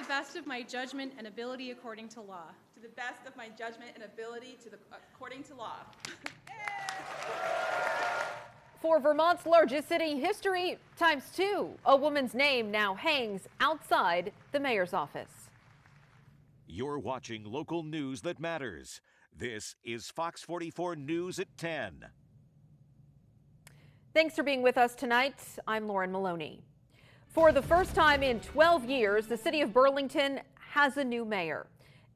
the best of my judgment and ability according to law. To the best of my judgment and ability according to law. For Vermont's largest city, history ×2. A woman's name now hangs outside the mayor's office. You're watching local news that matters. This is Fox 44 News at 10. Thanks for being with us tonight. I'm Lauren Maloney. For the first time in 12 years, the city of Burlington has a new mayor.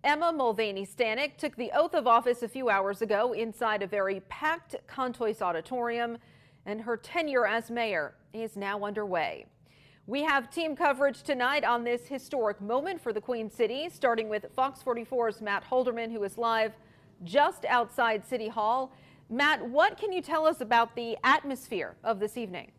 Emma Mulvaney-Stanak took the oath of office a few hours ago inside a very packed Contois auditorium, and her tenure as mayor is now underway. We have team coverage tonight on this historic moment for the Queen City, starting with Fox 44's Matt Holderman, who is live just outside City Hall. Matt, what can you tell us about the atmosphere of this evening?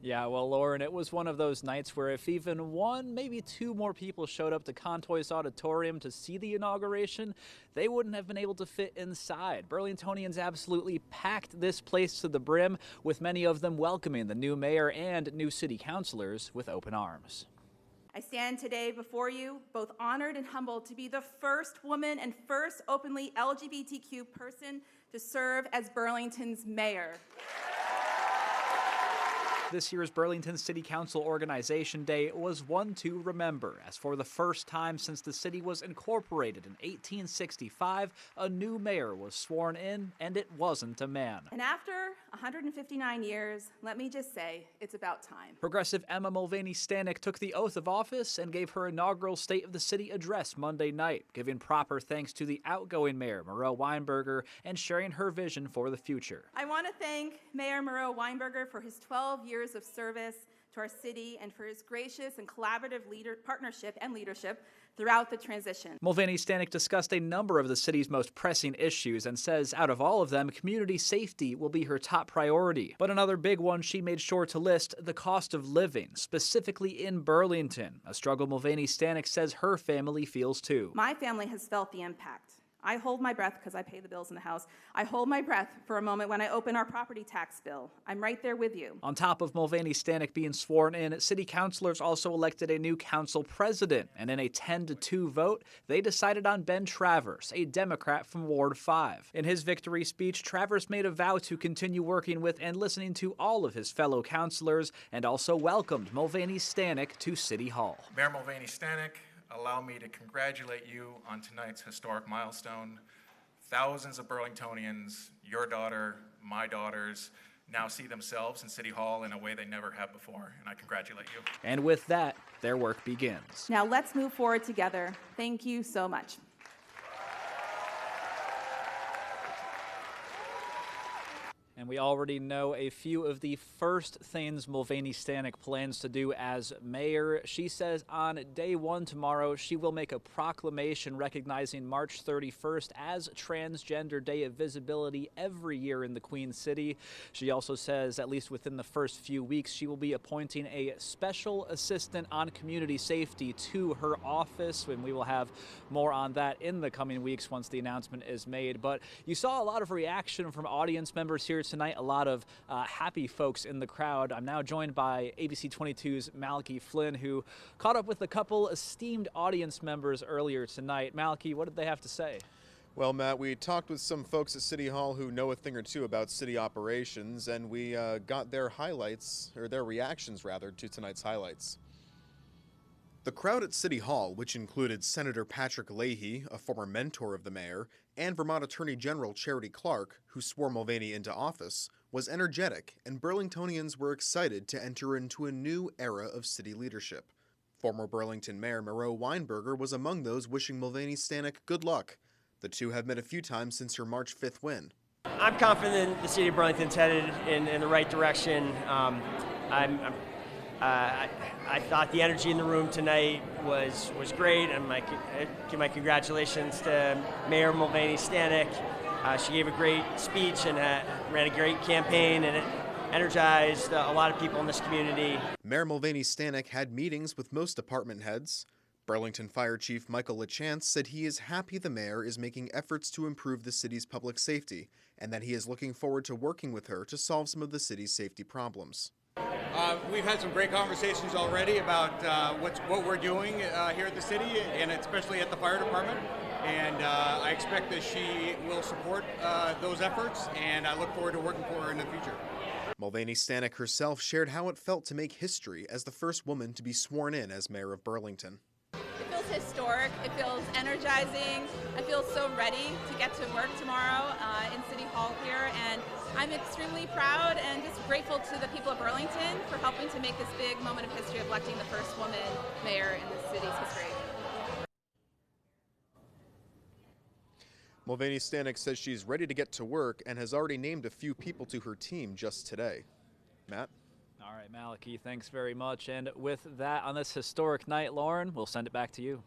Yeah, well, Lauren, it was one of those nights where if even one, maybe two more people showed up to Contois Auditorium to see the inauguration, they wouldn't have been able to fit inside. Burlingtonians absolutely packed this place to the brim, with many of them welcoming the new mayor and new city councilors with open arms. I stand today before you, both honored and humbled, to be the first woman and first openly LGBTQ person to serve as Burlington's mayor. This year's Burlington City Council Organization Day was one to remember, as for the first time since the city was incorporated in 1865, a new mayor was sworn in, and it wasn't a man. And after 159 years, let me just say, it's about time. Progressive Emma Mulvaney-Stanak took the oath of office and gave her inaugural State of the City address Monday night, giving proper thanks to the outgoing mayor, Moreau Weinberger, and sharing her vision for the future. I want to thank Mayor Moreau Weinberger for his 12 years of service to our city and for his gracious and collaborative partnership and leadership throughout the transition. Mulvaney-Stanak discussed a number of the city's most pressing issues and says out of all of them, community safety will be her top priority. But another big one she made sure to list, the cost of living, specifically in Burlington, a struggle Mulvaney-Stanak says her family feels too. My family has felt the impact. I hold my breath because I pay the bills in the house. I hold my breath for a moment when I open our property tax bill. I'm right there with you. On top of Mulvaney-Stanak being sworn in, city councilors also elected a new council president. And in a 10-2 vote, they decided on Ben Travers, a Democrat from Ward 5. In his victory speech, Travers made a vow to continue working with and listening to all of his fellow councilors, and also welcomed Mulvaney-Stanak to City Hall. Mayor Mulvaney-Stanak, allow me to congratulate you on tonight's historic milestone. Thousands of Burlingtonians, your daughter, my daughters, now see themselves in City Hall in a way they never have before, and I congratulate you. And with that, their work begins. Now let's move forward together. Thank you so much. And we already know a few of the first things Mulvaney-Stanak plans to do as mayor. She says on day one tomorrow, she will make a proclamation recognizing March 31st as Transgender Day of Visibility every year in the Queen City. She also says, at least within the first few weeks, she will be appointing a special assistant on community safety to her office, and we will have more on that in the coming weeks once the announcement is made. But you saw a lot of reaction from audience members here tonight, a lot of happy folks in the crowd. I'm now joined by ABC 22's Malachi Flynn, who caught up with a couple esteemed audience members earlier tonight. Malachi, what did they have to say? Well, Matt, we talked with some folks at City Hall who know a thing or two about city operations, and we got their highlights, or their reactions rather, to tonight's highlights. The crowd at City Hall, which included Senator Patrick Leahy, a former mentor of the mayor, and Vermont Attorney General Charity Clark, who swore Mulvaney into office, was energetic, and Burlingtonians were excited to enter into a new era of city leadership. Former Burlington Mayor Moreau Weinberger was among those wishing Mulvaney-Stanak good luck. The two have met a few times since her March 5th win. I'm confident the city of Burlington's headed in the right direction. I thought the energy in the room tonight was great, and I give my congratulations to Mayor Mulvaney-Stanak. She gave a great speech and ran a great campaign, and it energized a lot of people in this community. Mayor Mulvaney-Stanak had meetings with most department heads. Burlington Fire Chief Michael LaChance said he is happy the mayor is making efforts to improve the city's public safety, and that he is looking forward to working with her to solve some of the city's safety problems. We've had some great conversations already about what we're doing here at the city, and especially at the fire department. And I expect that she will support those efforts, and I look forward to working for her in the future. Mulvaney-Stanak herself shared how it felt to make history as the first woman to be sworn in as mayor of Burlington. It feels historic. It feels energizing. I feel so ready to get to work tomorrow in City Hall here, and I'm extremely proud and just grateful to the people of Burlington for helping to make this big moment of history of electing the first woman mayor in the city's history. Mulvaney-Stanak says she's ready to get to work and has already named a few people to her team just today. Matt? All right, Malachi, thanks very much. And with that, on this historic night, Lauren, we'll send it back to you.